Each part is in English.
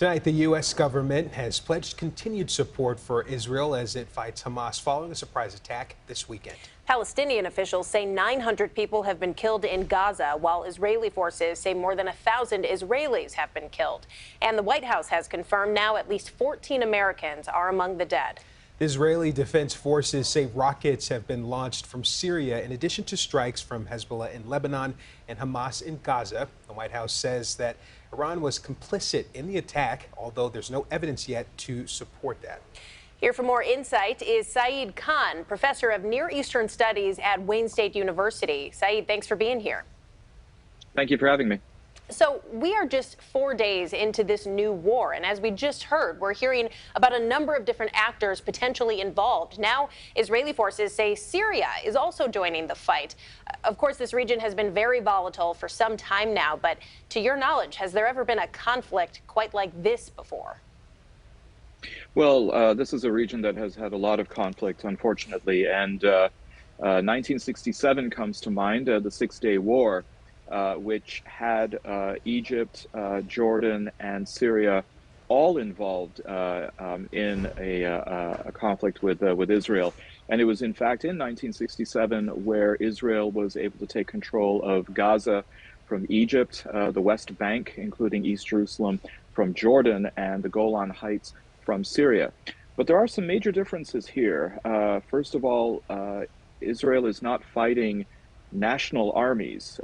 Tonight, the U.S. government has pledged continued support for Israel as it fights Hamas following a surprise attack this weekend. Palestinian officials say 900 people have been killed in Gaza, while Israeli forces say more than 1,000 Israelis have been killed. And the White House has confirmed now at least 14 Americans are among the dead. Israeli Defense Forces say rockets have been launched from Syria in addition to strikes from Hezbollah in Lebanon and Hamas in Gaza. The White House says that Iran was complicit in the attack, although there's no evidence yet to support that. Here for more insight is Saeed Khan, professor of Near Eastern Studies at Wayne State University. Saeed, thanks for being here. Thank you for having me. So we are just 4 days into this new war, and as we just heard, we're hearing about a number of different actors potentially involved. Now, Israeli forces say Syria is also joining the fight. Of course, this region has been very volatile for some time now, but to your knowledge, has there ever been a conflict quite like this before? Well, this is a region that has had a lot of conflict, unfortunately, and 1967 comes to mind, the Six-Day War, which had Egypt, Jordan, and Syria all involved in a conflict with Israel. And it was, in fact, in 1967 where Israel was able to take control of Gaza from Egypt, the West Bank, including East Jerusalem, from Jordan, and the Golan Heights from Syria. But there are some major differences here. First of all, Israel is not fighting national armies.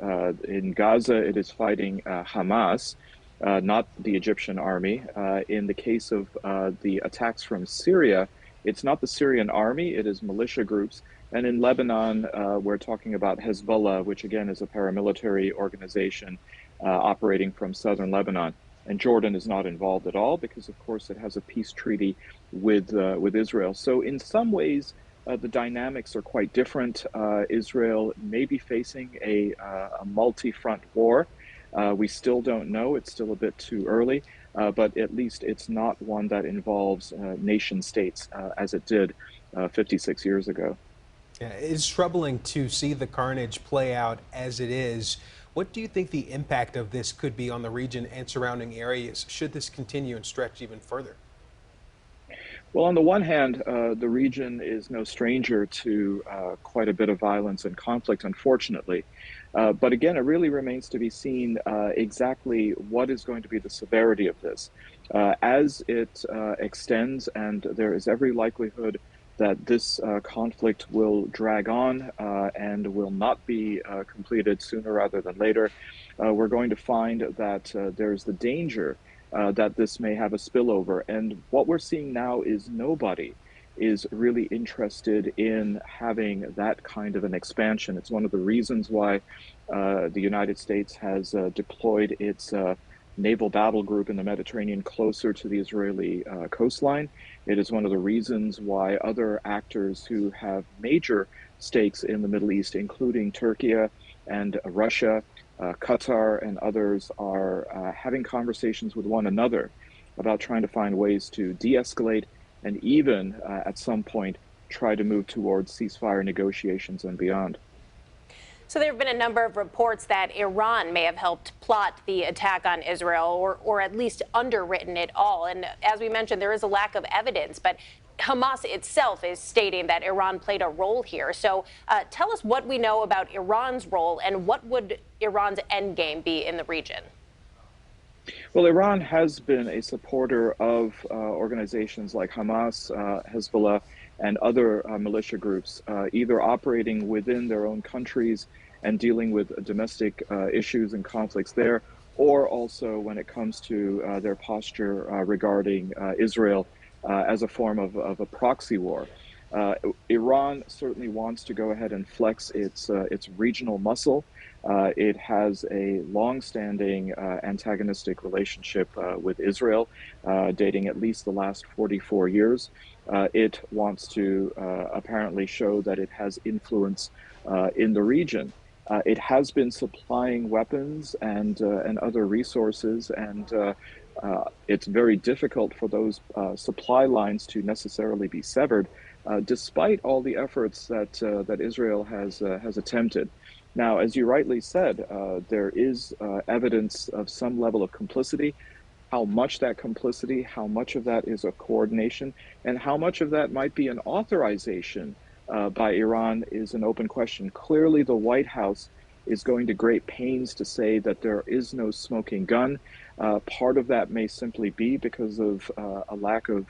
In Gaza, it is fighting Hamas, not the Egyptian army. In the case of the attacks from Syria, it's not the Syrian army, it is militia groups. And in Lebanon, we're talking about Hezbollah, which again is a paramilitary organization operating from southern Lebanon. And Jordan is not involved at all because, of course, it has a peace treaty with Israel. So in some ways, the dynamics are quite different. Israel may be facing a multi-front war. We still don't know. It's still a bit too early, but at least it's not one that involves nation states as it did 56 years ago. Yeah, it's troubling to see the carnage play out as it is. What do you think the impact of this could be on the region and surrounding areas should this continue and stretch even further? Well, on the one hand, the region is no stranger to quite a bit of violence and conflict, unfortunately. But again, it really remains to be seen exactly what is going to be the severity of this. As it extends, and there is every likelihood that this conflict will drag on and will not be completed sooner rather than later, we're going to find that there's the danger that this may have a spillover. And what we're seeing now is nobody is really interested in having that kind of an expansion. It's one of the reasons why the United States has deployed its naval battle group in the Mediterranean closer to the Israeli coastline. It is one of the reasons why other actors who have major stakes in the Middle East, including Turkey and Russia, Qatar and others, are having conversations with one another about trying to find ways to de-escalate and even at some point try to move towards ceasefire negotiations and beyond. So there have been a number of reports that Iran may have helped plot the attack on Israel or at least underwritten it all. And as we mentioned, there is a lack of evidence, but Hamas itself is stating that Iran played a role here. So tell us what we know about Iran's role and what would Iran's endgame be in the region? Well, Iran has been a supporter of organizations like Hamas, Hezbollah, and other militia groups, either operating within their own countries and dealing with domestic issues and conflicts there, or also when it comes to their posture regarding Israel as a form of a proxy war. Iran certainly wants to go ahead and flex its regional muscle. It has a long-standing antagonistic relationship with Israel, dating at least the last 44 years. It wants to apparently show that it has influence in the region. It has been supplying weapons and other resources, and it's very difficult for those supply lines to necessarily be severed, despite all the efforts that Israel has attempted. Now, as you rightly said, there is evidence of some level of complicity. how much that complicity, how much of that is a coordination, and how much of that might be an authorization by Iran is an open question. Clearly, the White House is going to great pains to say that there is no smoking gun. Part of that may simply be because of a lack of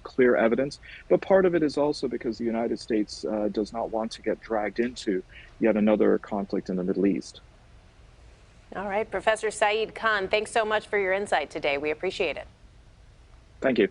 clear evidence, but part of it is also because the United States does not want to get dragged into yet another conflict in the Middle East. All right, Professor Saeed Khan, thanks so much for your insight today. We appreciate it. Thank you.